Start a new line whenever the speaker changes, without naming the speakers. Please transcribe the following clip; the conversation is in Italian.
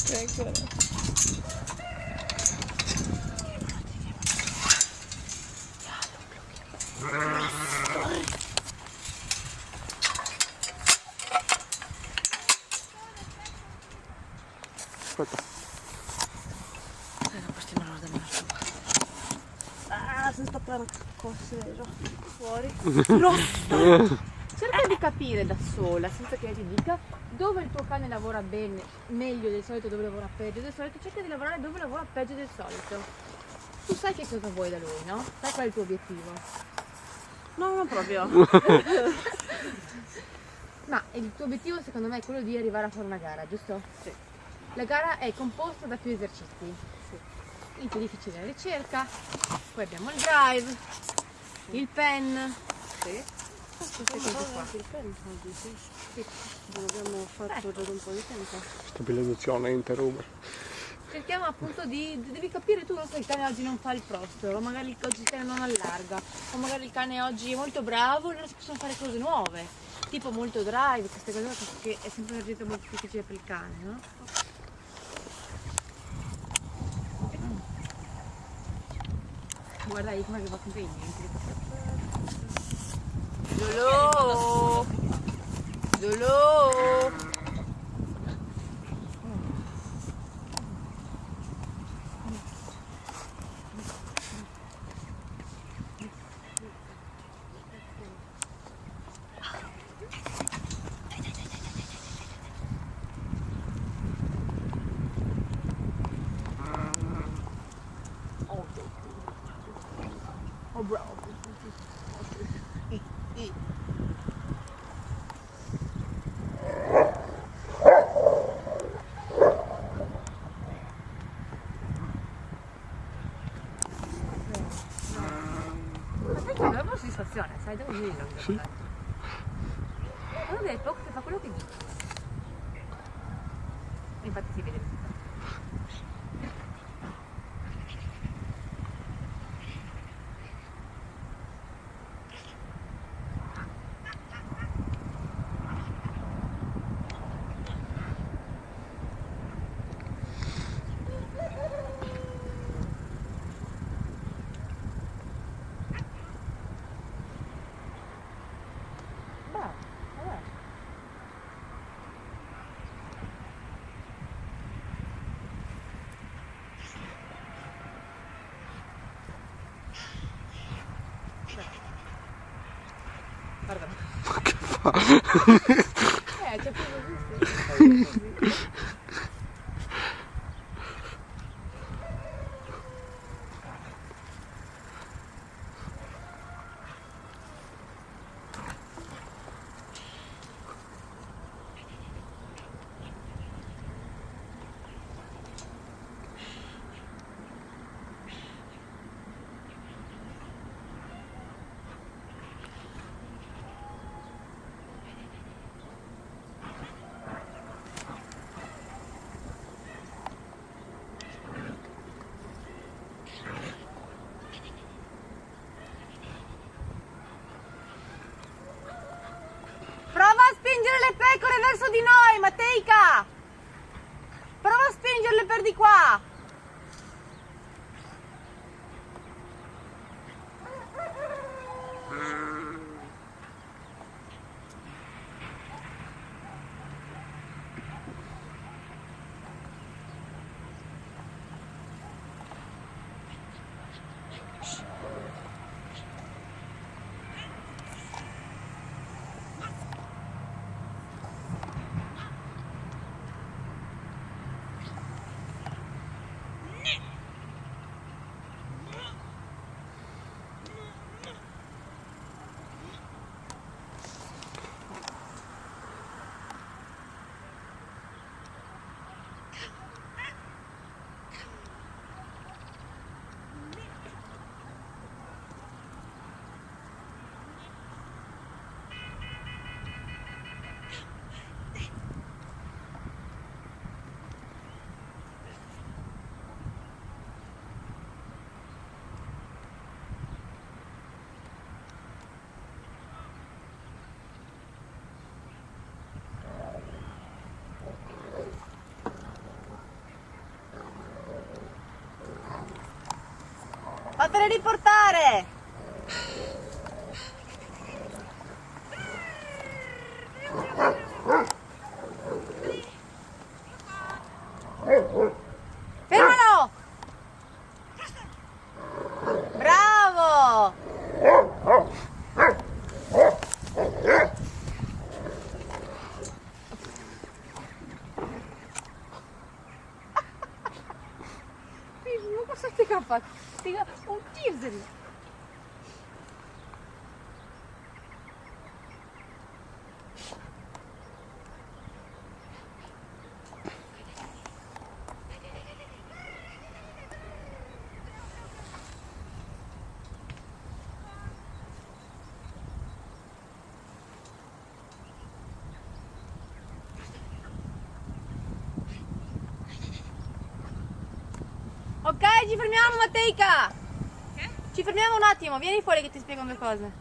Eccola.
Aspetta.
Ah, si sta per cos'era fuori. Rossa! Cerca di capire da sola, senza che io ti dica, dove il tuo cane lavora bene, meglio del solito, dove lavora peggio del solito. Cerca di lavorare dove lavora peggio del solito. Tu sai che cosa vuoi da lui, no? Sai qual è il tuo obiettivo? No, non proprio. Ma il tuo obiettivo secondo me è quello di arrivare a fare una gara, giusto? Sì. La gara è composta da più esercizi. Sì. Il più difficile è la ricerca, poi abbiamo il drive, il pen. Sì. Queste cose qua.
Il pen oggi, sì. Sì. Lo abbiamo fatto già da un po' di tempo.
Stabilizzazione interruber.
Cerchiamo appunto devi capire tu, non so, il cane oggi non fa il prostro, o magari oggi il cane non allarga, o magari il cane oggi è molto bravo e allora si possono fare cose nuove, tipo molto drive, queste cose che è sempre un esercizio molto difficile per il cane, no? Guarda come che va con i niente. Lolo! Lolo! Oh bravo. Ma sai che non è una soddisfazione, sai, devo dirlo.
Sì.
Uno del poco che fa quello che dice. Infatti si vede. Guarda.
Che fa?
C'è più così. Prova a spingere le pecore verso di noi, Matejka! Prova a spingerle per di qua! Fatele riportare! Fermalo! Bravo! Ma cosa stai facendo? Un teaser! Ok, ci fermiamo Matteica! Ci fermiamo un attimo, vieni fuori che ti spiego due cose.